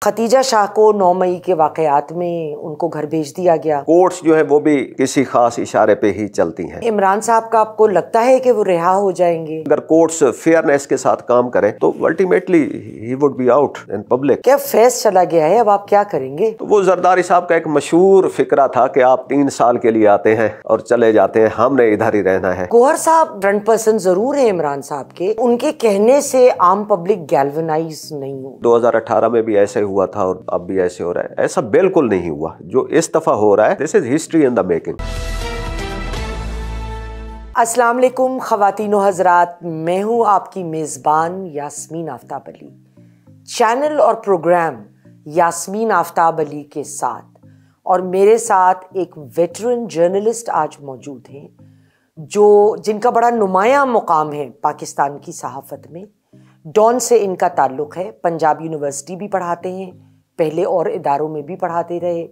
Khadija Shah को 9 मई के वाकयात में उनको घर भेज दिया गया। कोर्ट्स जो है वो भी किसी खास इशारे पे ही चलती हैं। इमरान साहब का आपको लगता है कि वो रिहा हो जाएंगे? अगर कोर्ट्स फेयरनेस के साथ काम करें तो ultimately he would be out in public. क्या फैस चला गया है, अब आप क्या करेंगे? तो वो जरदारी साहब का एक मशहूर फिक्रा था कि आप 3 साल के लिए आते हैं और चले जाते हैं, हमने इधर ही रहना है। गौहर साहब फ्रंट पर्सन जरूर है इमरान साहब के, उनके कहने से आम पब्लिक गैल्वनाइज नहीं हो। 2018 में भी ऐसे हुआ था और अब भी ऐसे हो रहा है। ऐसा बिल्कुल नहीं हुआ जो इस दफा हो रहा है। This is history in the making. अस्सलाम वालेकुम ख़वातीनो हज़रात, मैं हूँ आपकी मेज़बान यास्मीन आफ्ताब अली। चैनल और प्रोग्राम यास्मीन आफ्ताब अली के साथ, और मेरे साथ एक वेटरन जर्नलिस्ट आज मौजूद हैं जिनका बड़ा नुमायां मुकाम है पाकिस्तान की सहाफ़त में। डॉन से इनका ताल्लुक़ है, पंजाब यूनिवर्सिटी भी पढ़ाते हैं, पहले और इदारों में भी पढ़ाते रहे,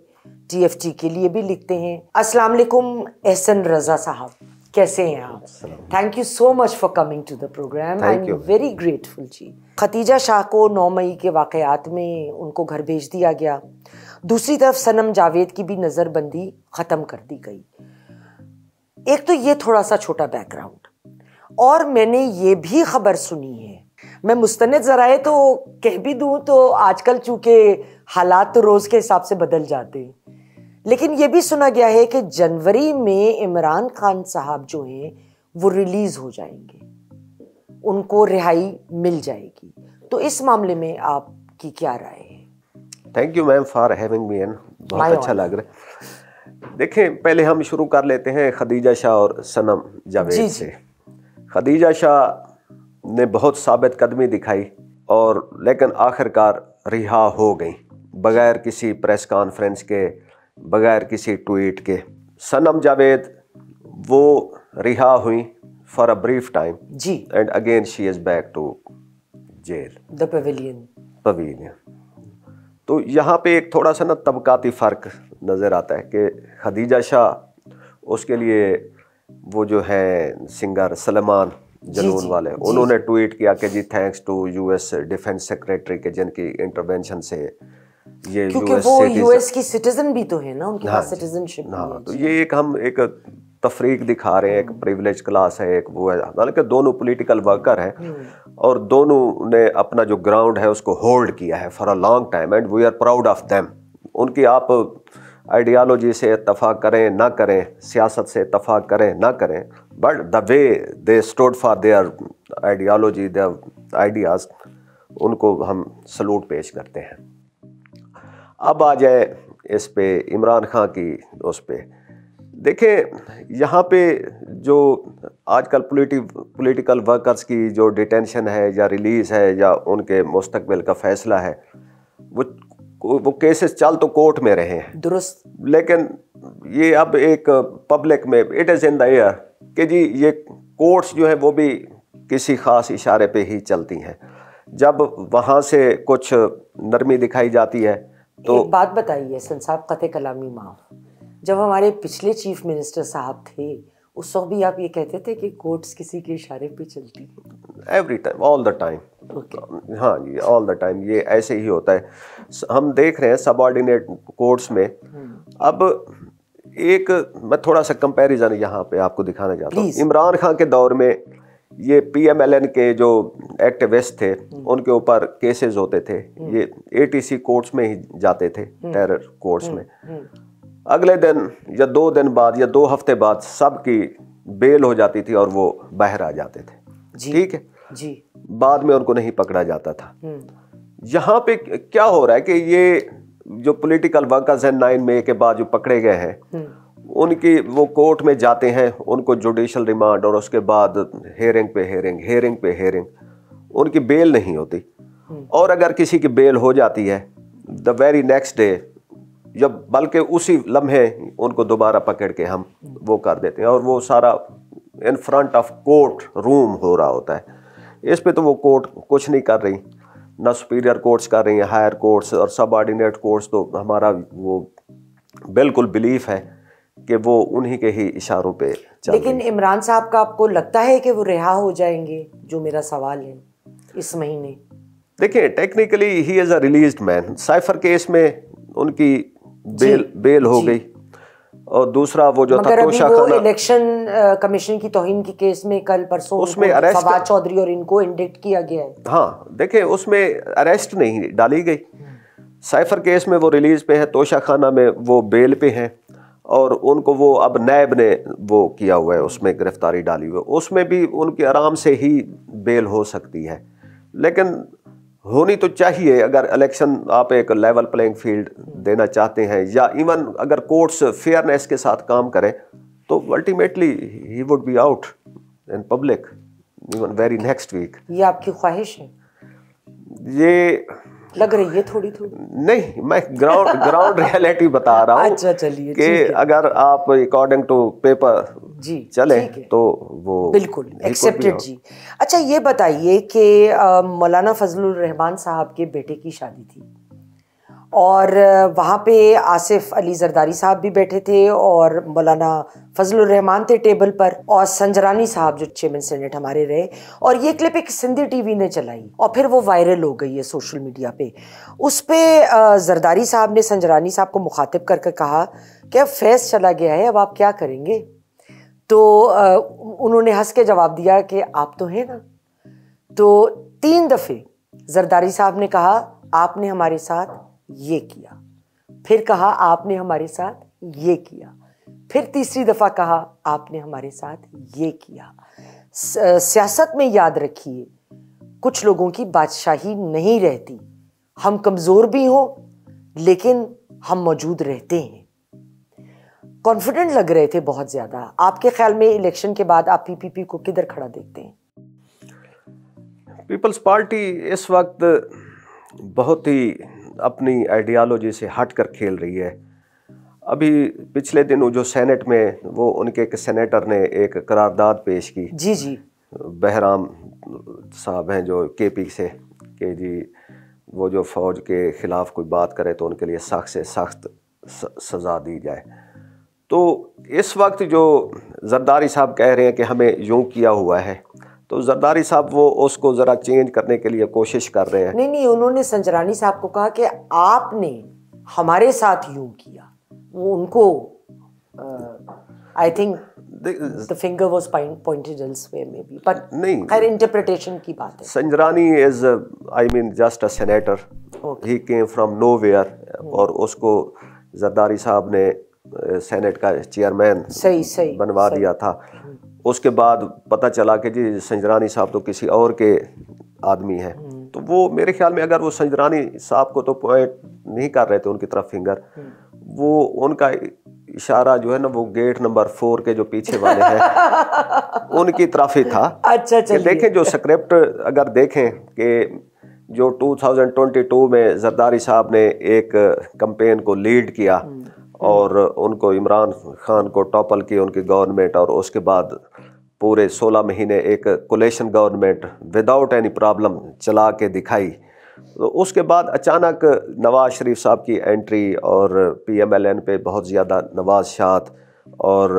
TFT के लिए भी लिखते हैं। अस्सलाम वालेकुम एहसन रज़ा साहब, कैसे हैं आप? Thank you so much for coming to the programme, I am very grateful जी। खतीजा शाह को 9 मई के वाकयात में उनको घर भेज दिया गया। दूसरी तरफ सनम जावेद की भी नज़रबंदी ख़त्म कर दी गई। एक तो ये थोड़ा सा छोटा बैकग्राउंड, और मैंने ये भी खबर सुनी है, मैं मुस्तनद ज़राए तो कह भी दूँ तो आजकल चूँकि हालात तो रोज़ के हिसाब से बदल जाते हैं, लेकिन ये भी सुना गया है कि जनवरी में इमरान खान साहब जो हैं वो रिलीज़ हो जाएंगे, उनको रिहाई मिल जाएगी। तो इस मामले में आपकी क्या राय है? Thank you ma'am for having me in, बहुत अच्छा लग रहा है। देखें, पहले हम शुरू कर लेते हैं खदीजा शाह और सनम जावेद से। खदीजा शाह ने बहुत साबित कदमी दिखाई और लेकिन आखिरकार रिहा हो गई बगैर किसी प्रेस कॉन्फ्रेंस के, बगैर किसी ट्वीट के। सनम जावेद वो रिहा हुई फॉर अ ब्रीफ टाइम जी, and again she is back to jail, the pavilion. तो यहाँ पे एक थोड़ा सा ना तबकाती फ़र्क नज़र आता है कि खदीजा शाह, उसके लिए वो जो है सिंगर सलमान जनून वाले, उन्होंने ट्वीट किया कि जी thanks to US defence secretary के जिनकी इंटरवेंशन से ये क्योंकि वो US की सिटीजन भी तो है ना, उनके पास सिटीजनशिप। हाँ, तो ये हम एक तफरीक दिखा रहे हैं, एक प्रिविलेज क्लास है, एक वो है। हालांकि दोनों पॉलिटिकल वर्कर हैं और दोनों ने अपना जो ग्राउंड है उसको होल्ड किया है for a long time and we are proud of them. उनकी आप आइडियालॉजी से इत्तफाक करें ना करें, सियासत से इत्तफाक करें ना करें, but the way they stood for their ideology, there ideas, उनको हम सलूट पेश करते हैं। अब आ जाए इस पे इमरान खान की उस पे। देखें, यहाँ पे जो आजकल पॉलिटिकल वर्कर्स की जो डिटेंशन है या रिलीज़ है या उनके मुस्तकबिल का फ़ैसला है, वो केसेस चल तो कोर्ट में रहे हैं, दुरुस्त, लेकिन ये अब एक पब्लिक में it is in the air कि जी ये कोर्ट्स जो है वो भी किसी ख़ास इशारे पे ही चलती हैं। जब वहाँ से कुछ नरमी दिखाई जाती है तो एक बात बताइए सन साहब, कते कलामी माफ़, जब हमारे पिछले चीफ मिनिस्टर साहब थे उस वक्त भी आप ये कहते थे कि कोर्ट्स किसी के इशारे पे चलती है? Every time, all the time. हाँ जी, ऑल द टाइम ये ऐसे ही होता है। हम देख रहे हैं सबऑर्डिनेट कोर्ट्स में। अब एक मैं थोड़ा सा कंपैरिजन यहाँ पे आपको दिखाना चाहता हूँ। इमरान खान के दौर में ये PMLN के जो एक्टिविस्ट थे उनके ऊपर केसेस होते थे, ये ATC कोर्ट्स में ही जाते थे, टेरर कोर्ट्स में। अगले दिन या 2 दिन बाद या 2 हफ्ते बाद सबकी बेल हो जाती थी और वो बाहर आ जाते थे। ठीक है जी, बाद में उनको नहीं पकड़ा जाता था। यहाँ पे क्या हो रहा है कि ये जो पॉलिटिकल वर्कर्स हैं 9 मई के बाद जो पकड़े गए हैं, उनकी वो कोर्ट में जाते हैं, उनको जुडिशल रिमांड और उसके बाद हेयरिंग पे हेयरिंग, उनकी बेल नहीं होती। और अगर किसी की बेल हो जाती है द वेरी नेक्स्ट डे, जब बल्कि उसी लम्हे उनको दोबारा पकड़ के हम वो कर देते हैं और वो सारा in front of court room हो रहा होता है। इस पे तो वो कोर्ट कुछ नहीं कर रही, ना सुपीरियर कोर्ट्स कर रही हैं, हायर कोर्ट्स और सबऑर्डिनेट कोर्ट्स तो हमारा वो बिल्कुल बिलीफ है कि वो उन्हीं के ही इशारों पे चल रही। लेकिन इमरान साहब का आपको लगता है कि वो रिहा हो जाएंगे, जो मेरा सवाल है, इस महीने? देखिए technically he is a released man. Cipher case में उनकी बेल हो गई, और दूसरा वो जो था तोशा खाना, इलेक्शन कमीशन की तौहीन की केस में कल परसों उसमें अरेस्ट, फवाद चौधरी और इनको इंडिक्ट किया गया है। हाँ देखिए उसमें अरेस्ट नहीं डाली गई। साइफर केस में वो रिलीज पे है, तोशा खाना में वो बेल पे हैं, और उनको वो अब नैब ने वो किया हुआ है, उसमें गिरफ्तारी डाली हुई है। उसमें भी उनकी आराम से ही बेल हो सकती है, लेकिन होनी तो चाहिए। अगर इलेक्शन आप एक लेवल प्लेइंग फील्ड देना चाहते हैं, या इवन अगर कोर्ट्स फेयरनेस के साथ काम करें, तो ultimately he would be out in public even very next week. ये आपकी ख्वाहिश है? ये लग रही है थोड़ी नहीं, मैं ग्राउंड रियलिटी बता रहा हूँ। अच्छा चलिए, कि अगर आप अकॉर्डिंग टू पेपर जी चले तो वो बिल्कुल एक्सेप्टेड जी। अच्छा ये बताइए कि मौलाना फजलुर रहमान साहब के बेटे की शादी थी, और वहाँ पे आसिफ अली जरदारी साहब भी बैठे थे, और मौलाना फजलुर रहमान थे टेबल पर, और संजरानी साहब जो चेयरमैन सेनेट हमारे रहे। और ये क्लिप एक सिंधी टीवी ने चलाई, और फिर वो वायरल हो गई है सोशल मीडिया पे। उस पे जरदारी साहब ने संजरानी साहब को मुखातिब करके कहा कि अब फैज़ चला गया है, अब आप क्या करेंगे? तो उन्होंने हंस के जवाब दिया कि आप तो हैं ना। तो 3 दफ़े जरदारी साहब ने कहा आपने हमारे साथ ये किया, फिर कहा आपने हमारे साथ ये किया, फिर तीसरी दफ़ा कहा आपने हमारे साथ ये किया। सियासत में याद रखिए, कुछ लोगों की बादशाही नहीं रहती। हम कमज़ोर भी हों लेकिन हम मौजूद रहते हैं। कॉन्फिडेंट लग रहे थे बहुत ज़्यादा। आपके ख्याल में इलेक्शन के बाद आप पीपीपी को किधर खड़ा देखते हैं? पीपल्स पार्टी इस वक्त बहुत ही अपनी आइडियालॉजी से हट कर खेल रही है। अभी पिछले दिनों जो सेनेट में वो उनके एक सेनेटर ने एक करारदाद पेश की, जी बहराम साहब हैं जो केपी से, कि जी वो जो फ़ौज के ख़िलाफ़ कोई बात करे तो उनके लिए सख्त से सख्त सज़ा दी जाए। तो इस वक्त जो जरदारी साहब कह रहे हैं कि हमें यूँ किया हुआ है, तो जरदारी साहब वो उसको ज़रा चेंज करने के लिए कोशिश कर रहे हैं। नहीं, उन्होंने संजरानी साहब को कहा कि आपने हमारे साथ यूं किया। वो उनको I think the finger was pointed elsewhere may be, but नहीं, खैर इंटरप्रिटेशन की बात है। Sanjrani is I mean just a senator, he came from nowhere, और उसको जरदारी साहब ने सेनेट का चेयरमैन सही बनवा दिया था। उसके बाद पता चला कि जी संजरानी साहब तो किसी और के आदमी हैं। तो वो मेरे ख्याल में अगर वो संजरानी साहब को तो पॉइंट नहीं कर रहे थे उनकी तरफ फिंगर, वो उनका इशारा जो है ना वो गेट नंबर 4 के जो पीछे वाले हैं उनकी तरफ ही था। अच्छा चलिए, देखें जो स्क्रिप्ट अगर देखें कि जो 2022 में जरदारी साहब ने एक कैंपेन को लीड किया और उनको इमरान खान को टॉपल की उनकी गवर्नमेंट, और उसके बाद पूरे 16 महीने एक coalition government without any problem चला के दिखाई। तो उसके बाद अचानक नवाज शरीफ साहब की एंट्री और PMLN पे बहुत ज़्यादा नवाज शात और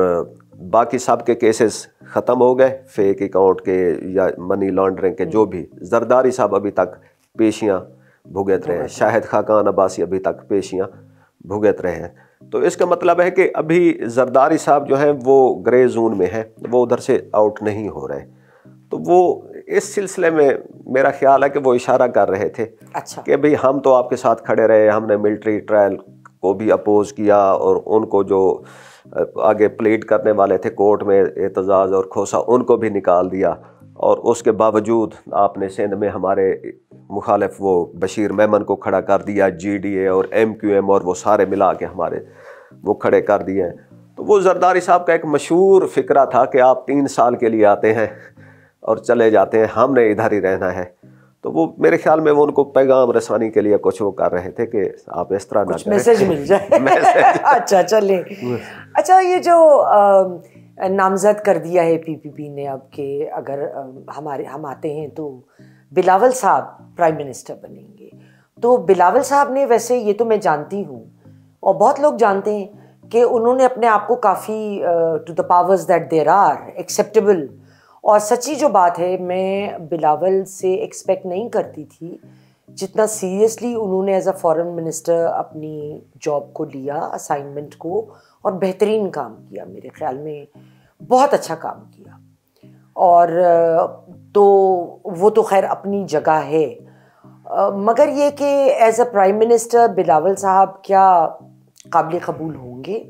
बाकी सब के केसेस ख़त्म हो गए, फेक अकाउंट के या मनी लॉन्ड्रिंग के जो भी। जरदारी साहब अभी तक पेशियाँ भुगत रहे हैं, शाहिद खाकान अब्बासी अभी तक पेशियाँ भुगत रहे हैं। तो इसका मतलब है कि अभी जरदारी साहब जो हैं वो ग्रे जोन में हैं, वो उधर से आउट नहीं हो रहे। तो वो इस सिलसिले में मेरा ख्याल है कि वो इशारा कर रहे थे कि भाई हम तो आपके साथ खड़े रहे, हमने मिलिट्री ट्रायल को भी अपोज किया और उनको जो आगे प्लीड करने वाले थे कोर्ट में एतजाज़ और खोसा उनको भी निकाल दिया, और उसके बावजूद आपने सिंध में हमारे मुखालिफ वो बशीर मेमन को खड़ा कर दिया, GDA और MQM और वो सारे मिला के हमारे वो खड़े कर दिए हैं। तो वो जरदारी साहब का एक मशहूर फ़िक्रा था कि आप 3 साल के लिए आते हैं और चले जाते हैं, हमने इधर ही रहना है। तो वो मेरे ख्याल में वो उनको पैगाम रसानी के लिए कुछ वो कर रहे थे कि आप इस तरह ना करें, मैसेज मिल जाए। मैसेज। अच्छा चले। अच्छा ये जो नामजद कर दिया है PPP ने अब के अगर हम आते हैं तो बिलावल साहब प्राइम मिनिस्टर बनेंगे। तो बिलावल साहब ने, वैसे ये तो मैं जानती हूँ और बहुत लोग जानते हैं कि उन्होंने अपने आप को काफ़ी to the powers that there are acceptable, और सच्ची जो बात है मैं बिलावल से एक्सपेक्ट नहीं करती थी جتنا سیریسلی انہوں نے ایز اے فارن منسٹر اپنی جاب کو لیا, اسائنمنٹ کو, اور بہترین کام کیا, میرے خیال میں بہت اچھا کام کیا. اور تو وہ تو خیر اپنی جگہ ہے, مگر یہ کہ as a prime minister Bilawal صاحب کیا قابل قبول ہوں گے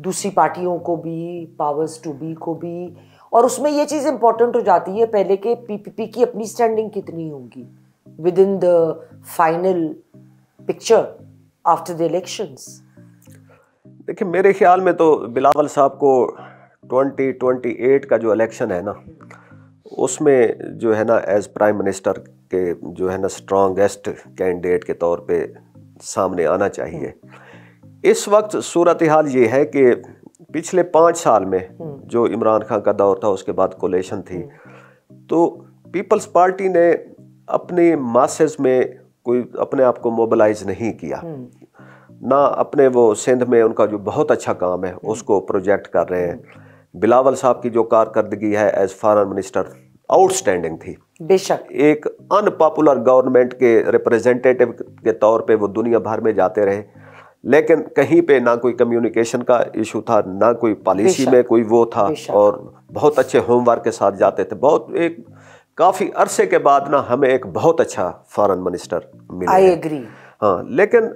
دوسری پارٹیوں کو بھی, پاورز ٹو بی کو بھی؟ اور اس میں یہ چیز امپورٹنٹ ہو جاتی ہے پہلے کہ پی پی پی کی اپنی اسٹینڈنگ کتنی ہوگی with in the final picture after the elections. دیکھیں میرے خیال میں تو بلاول صاحب کو 2028 کا جو الیکشن ہے نا, اس میں جو ہے نا ایز پرائم منسٹر کے جو ہے نا اسٹرانگیسٹ کینڈیڈیٹ کے طور پہ سامنے آنا چاہیے. اس وقت صورتحال یہ ہے کہ پچھلے 5 سال میں جو عمران خان کا دور تھا, اس کے بعد کولیشن تھی, تو پیپلز پارٹی نے اپنی ماسز میں کوئی اپنے آپ کو موبلائز نہیں کیا, نہ اپنے وہ سندھ میں ان کا جو بہت اچھا کام ہے اس کو پروجیکٹ کر رہے ہیں. بلاول صاحب کی جو کارکردگی ہے as foreign minister out standing تھی. بے شک ایک ان پاپولر گورنمنٹ کے ریپریزنٹیٹو کے طور پہ وہ دنیا بھر میں جاتے رہے, لیکن کہیں پہ نہ کوئی کمیونیکیشن کا ایشو تھا, نہ کوئی پالیسی میں کوئی وہ تھا, اور بہت اچھے ہوم ورک کے ساتھ جاتے تھے. بہت ایک کافی عرصے کے بعد نا ہمیں ایک بہت اچھا فارن منسٹر ملا. I agree. ہاں, لیکن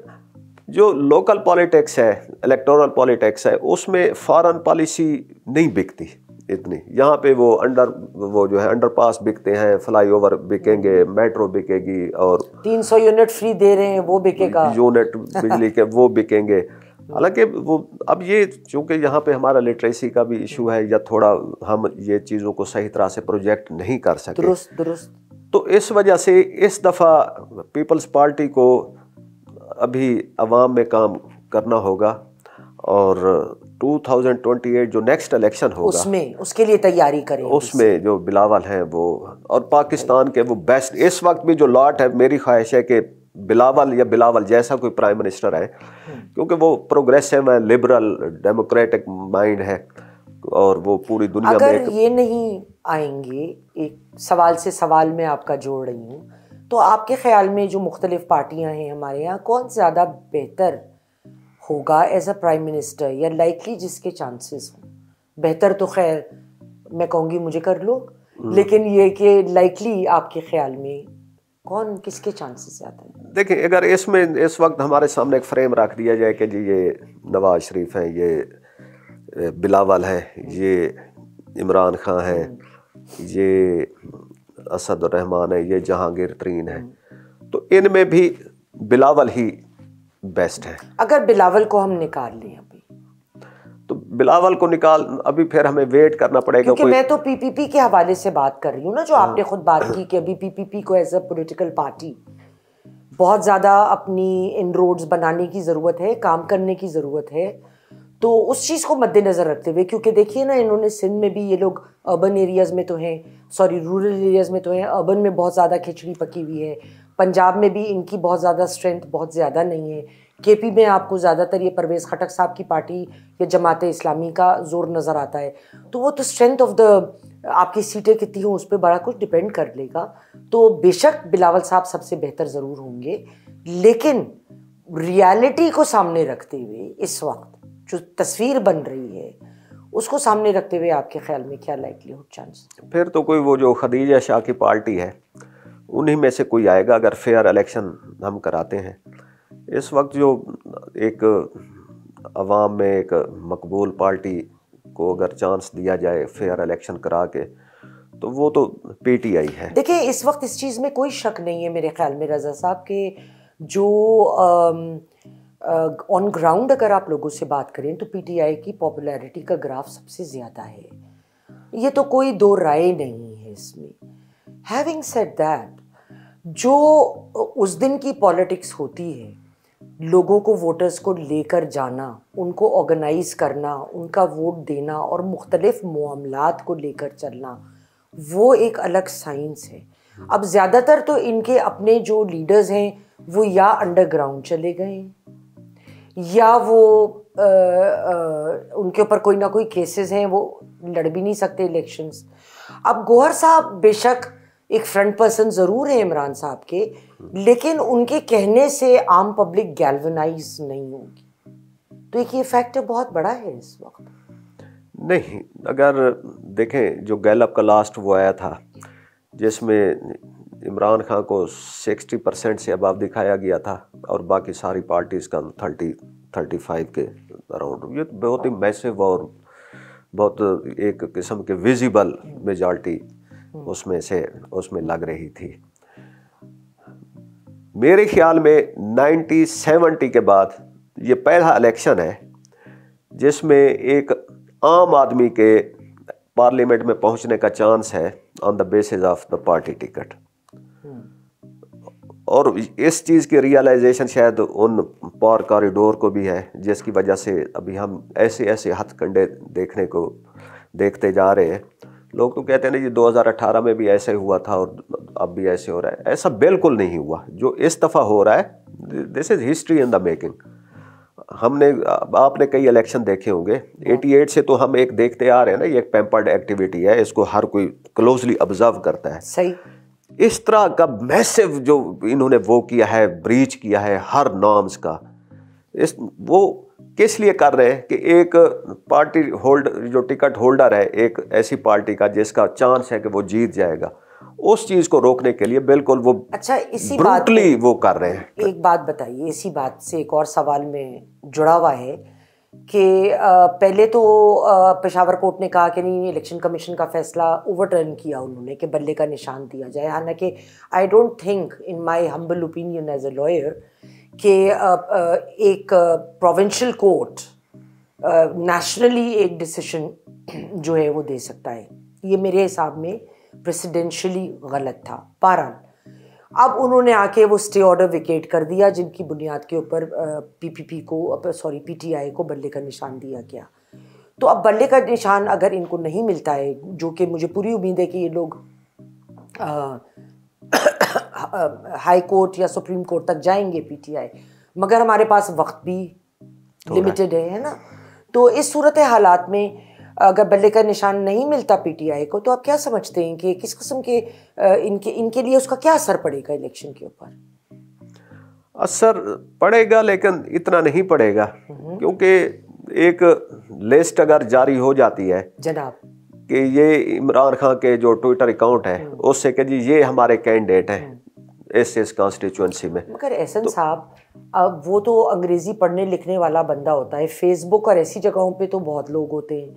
جو لوکل پالیٹکس ہے, الیکٹورل پالیٹکس ہے, اس میں فارن پالیسی نہیں بکتی اتنی. یہاں پہ وہ جو ہے انڈر پاس بکتے ہیں, فلائی اوور بکیں گے, میٹرو بکے گی, اور 300 یونٹ فری دے رہے ہیں وہ بکے گا, یونٹ بجلی کے وہ بکیں گے. حالانکہ وہ اب یہ چونکہ یہاں پہ ہمارا لٹریسی کا بھی ایشو ہے, یا تھوڑا ہم یہ چیزوں کو صحیح طرح سے پروجیکٹ نہیں کر سکے. درست. تو اس وجہ سے اس دفعہ پیپلز پارٹی کو ابھی عوام میں کام کرنا ہوگا, اور 2028 جو نیکسٹ الیکشن ہوگا اس کے لیے تیاری کریں. اس میں جو بلاول ہیں وہ, اور پاکستان کے وہ بیسٹ اس وقت بھی جو لاٹ ہے, میری خواہش ہے کہ بلاول یا بلاول جیسا کوئی پرائم منسٹر ہے, کیونکہ وہ پروگریسو ہے, لبرل ڈیموکریٹک مائنڈ ہے, اور وہ پوری دنیا میں اگر یہ نہیں آئیں گے, ایک سوال سے سوال میں آپ کا جوڑ رہی ہوں, تو آپ کے خیال میں جو مختلف پارٹیاں ہیں ہمارے یہاں, کون زیادہ بہتر ہوگا ایز اے پرائم منسٹر, یا لائکلی جس کے چانسز ہوں؟ بہتر تو خیر میں کہوں گی مجھے کر لو, لیکن یہ کہ لائکلی آپ کے خیال میں کون کس کے چانسز زیادہ ہیں؟ دیکھیں اگر اس میں اس وقت ہمارے سامنے ایک فریم رکھ دیا جائے کہ جی یہ نواز شریف ہیں, یہ بلاول ہیں, یہ عمران خان ہیں, یہ اسد الرحمان ہے, یہ جہانگیر ترین ہے, تو ان میں بھی بلاول ہی بیسٹ ہے. اگر بلاول کو ہم نکال لیں ابھی, تو بلاول کو ابھی پھر ہمیں ویٹ کرنا پڑے گا. کیونکہ میں تو پی پی پی کے حوالے سے بات کر رہی ہوں نا, جو آپ نے خود بات کی کہ ابھی پی پی پی کو ایز اے پولیٹیکل پارٹی بہت زیادہ اپنی ان روڈز بنانے کی ضرورت ہے, کام کرنے کی ضرورت ہے. تو اس چیز کو مد نظر رکھتے ہوئے, کیونکہ دیکھیے نا انہوں نے سندھ میں بھی, یہ لوگ اربن ایریاز میں تو ہیں, رورل ایریاز میں تو ہیں, اربن میں بہت زیادہ کھچڑی پکی ہوئی ہے. پنجاب میں بھی ان کی بہت زیادہ اسٹرینتھ بہت زیادہ نہیں ہے. کے پی میں آپ کو زیادہ تر یہ پرویز خٹک صاحب کی پارٹی یا جماعت اسلامی کا زور نظر آتا ہے. تو وہ تو اسٹرینتھ آف دا آپ کی سیٹیں کتنی ہوں اس پہ بڑا کچھ ڈپینڈ کر لے گا. تو بے شک بلاول صاحب سب سے بہتر ضرور ہوں گے, لیکن ریالٹی کو سامنے رکھتے ہوئے اس وقت جو تصویر بن رہی ہے اس کو سامنے رکھتے ہوئے آپ کے خیال میں کیا لائکلی ہوڈ چانس؟ پھر تو کوئی وہ جو خدیجہ شاہ کی پارٹی ہے انہی میں سے کوئی آئے گا, اگر فیئر الیکشن ہم کراتے ہیں. اس وقت جو ایک عوام میں ایک مقبول پارٹی کو اگر چانس دیا جائے فیئر الیکشن کرا کے, تو وہ تو پی ٹی آئی ہے. دیکھیں اس وقت اس چیز میں کوئی شک نہیں ہے میرے خیال میں رضا صاحب کہ جو آن گراؤنڈ اگر آپ لوگوں سے بات کریں تو پی ٹی آئی کی پاپولیرٹی کا گراف سب سے زیادہ ہے, یہ تو کوئی دو رائے نہیں ہے اس میں. ہیونگ سیڈ دیٹ, جو اس دن کی پالیٹکس ہوتی ہے, لوگوں کو ووٹرز کو لے کر جانا, ان کو آرگنائز کرنا, ان کا ووٹ دینا اور مختلف معاملات کو لے کر چلنا, وہ ایک الگ سائنس ہے. اب زیادہ تر تو ان کے اپنے جو لیڈرز ہیں وہ یا انڈر گراؤنڈ چلے گئے ہیں, یا وہ ان کے اوپر کوئی نہ کوئی کیسز ہیں, وہ لڑ بھی نہیں سکتے الیکشنز. اب گوہر صاحب بے شک ایک فرنٹ پرسن ضرور ہیں عمران صاحب کے, لیکن ان کے کہنے سے عام پبلک گیلونائز نہیں ہوگی. تو ایک یہ فیکٹر بہت بڑا ہے اس وقت. نہیں, اگر دیکھیں جو گیلپ کا لاسٹ وہ آیا تھا جس میں عمران خان کو 60% سے اباو دکھایا گیا تھا اور باقی ساری پارٹیز کا 30-35 کے اراؤنڈ, یہ بہت ہی میسو اور بہت ایک قسم کے ویزیبل میجارٹی اس میں لگ رہی تھی. میرے خیال میں 1970 کے بعد یہ پہلا الیکشن ہے جس میں ایک عام آدمی کے پارلیمنٹ میں پہنچنے کا چانس ہے on the basis of the party ticket. اور اس چیز کی ریئلائزیشن شاید ان پار کاریڈور کو بھی ہے, جس کی وجہ سے ابھی ہم ایسے ہتھ کنڈے دیکھتے جا رہے ہیں. لوگ تو کہتے ہیں نا یہ 2018 میں بھی ایسے ہوا تھا اور اب بھی ایسے ہو رہا ہے. ایسا بالکل نہیں ہوا. جو اس دفعہ ہو رہا ہے دس is history in the making. آپ نے کئی الیکشن دیکھے ہوں گے, 88 سے تو ہم ایک دیکھتے آ رہے ہیں نا, یہ ایک پیمپرڈ ایکٹیویٹی ہے, اس کو ہر کوئی کلوزلی آبزرو کرتا ہے. صحیح. اس طرح کا میسو جو انہوں نے وہ کیا ہے, بریچ کیا ہے ہر نارمز کا, وہ کس لیے کر رہے ہیں کہ ایک پارٹی جو ٹکٹ ہولڈر ہے ایک ایسی پارٹی کا جس کا چانس ہے کہ وہ جیت جائے گا, اس چیز کو روکنے کے لیے بالکل وہ اسی بروٹلی وہ کر رہے ہیں. ایک بات بتائیے, اسی بات سے ایک اور سوال میں جڑا ہوا ہے کہ پہلے تو پشاور کورٹ نے کہا کہ نہیں, الیکشن کمیشن کا فیصلہ اوور ٹرن کیا انہوں نے کہ بلے کا نشان دیا جائے. حالانکہ I don't think in my humble opinion as a lawyer کہ ایک پروونشل کورٹ نیشنلی ایک ڈیسیشن جو ہے وہ دے سکتا ہے. یہ میرے حساب میں پریسیڈینشلی غلط تھا. بہرحال اب انہوں نے آ کے وہ اسٹے آرڈر ویکیٹ کر دیا جن کی بنیاد کے اوپر پی ٹی آئی کو بلے کا نشان دیا گیا. تو اب بلے کا نشان اگر ان کو نہیں ملتا ہے, جو کہ مجھے پوری امید ہے کہ یہ لوگ ہائی کورٹ یا سپریم کورٹ تک جائیں گے پی ٹی آئی, مگر ہمارے پاس وقت بھی لمیٹڈ ہے نا. تو اس صورت حالات میں اگر بلے کا نشان نہیں ملتا پی ٹی آئی کو, تو آپ کیا سمجھتے ہیں کہ کس قسم کے ان کے لیے اس کا کیا اثر پڑے گا الیکشن کے اوپر؟ اثر پڑے گا لیکن اتنا نہیں پڑے گا, کیونکہ ایک لسٹ اگر جاری ہو جاتی ہے جناب کہ یہ عمران خان کے جو ٹویٹر اکاؤنٹ ہے اس سے کہ جی یہ ہمارے کینڈیڈیٹ ہیں اس کانسٹیچوئنسی میں. مگر احسن صاحب اب وہ تو انگریزی پڑھنے لکھنے والا بندہ ہوتا ہے, فیس بک اور ایسی جگہوں پہ تو بہت لوگ ہوتے ہیں,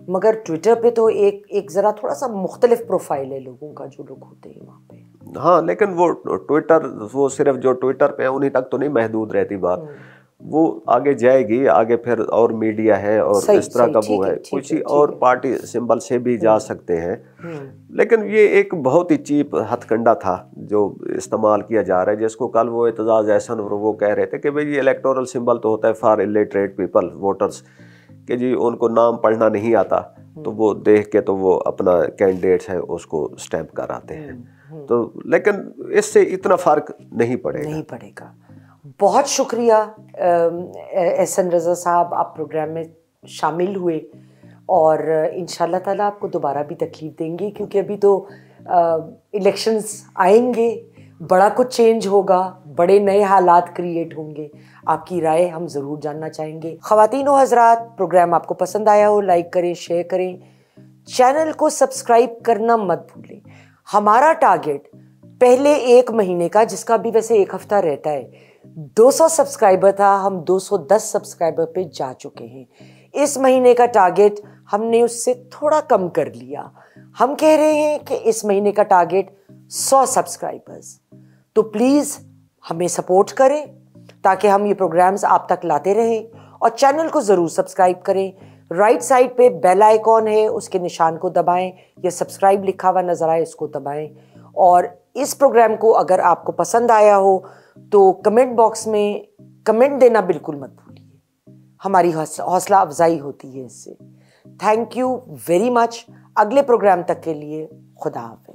مگر ٹویٹر پہ تو ایک ذرا تھوڑا سا مختلف پروفائل ہے لوگوں کا جو لوگ ہوتے ہیں وہاں پہ. ہاں, لیکن وہ ٹویٹر وہ صرف جو ٹویٹر پہ انہیں تک تو نہیں محدود رہتی بات, وہ آگے جائے گی, آگے پھر اور میڈیا ہے اور اس طرح کا وہ ہے, کچھ اور پارٹی سمبل سے بھی جا سکتے ہیں. لیکن یہ ایک بہت ہی چیپ ہتھ کنڈا تھا جو استعمال کیا جا رہا ہے, جس کو کل وہ اعتزاز احسن وہ کہہ رہے تھے کہ بھئی یہ الیکٹورل سمبل تو ہوتا ہے فار الٹریٹ پیپل ووٹرز, کہ جی ان کو نام پڑھنا نہیں آتا تو وہ دیکھ کے تو وہ اپنا کینڈیڈیٹ ہے اس کو اسٹیمپ کراتے ہیں. تو لیکن اس سے اتنا فرق نہیں پڑے گا. بہت شکریہ احسن رضا صاحب, آپ پروگرام میں شامل ہوئے اور انشاءاللہ تعالیٰ آپ کو دوبارہ بھی تکلیف دیں گے, کیونکہ ابھی تو الیکشنز آئیں گے, بڑا کچھ چینج ہوگا, بڑے نئے حالات کریٹ ہوں گے. آپ کی رائے ہم ضرور جاننا چاہیں گے. خواتین و حضرات, پروگرام آپ کو پسند آیا ہو لائک کریں, شیئر کریں, چینل کو سبسکرائب کرنا مت بھولیں. ہمارا ٹارگٹ پہلے 1 مہینے کا, جس کا بھی ویسے 1 ہفتہ رہتا ہے, 200 سبسکرائبر تھا, ہم 210 سبسکرائبر پہ جا چکے ہیں. اس مہینے کا ٹارگٹ ہم نے اس سے تھوڑا کم کر لیا. ہم کہہ رہے ہیں کہ اس مہینے کا ٹارگٹ 100 سبسکرائبرز. تو پلیز ہمیں سپورٹ کریں تاکہ ہم یہ پروگرامز آپ تک لاتے رہیں, اور چینل کو ضرور سبسکرائب کریں. رائٹ سائڈ پہ بیل آئیکن ہے, اس کے نشان کو دبائیں, یا سبسکرائب لکھا ہوا نظر آئے اس کو دبائیں. اور اس پروگرام کو اگر آپ کو پسند آیا ہو تو کمنٹ باکس میں کمنٹ دینا بالکل مت بھولیے, ہماری حوصلہ افزائی ہوتی ہے اس سے. Thank you very much. اگلے پروگرام تک کے لیے خدا حافظ.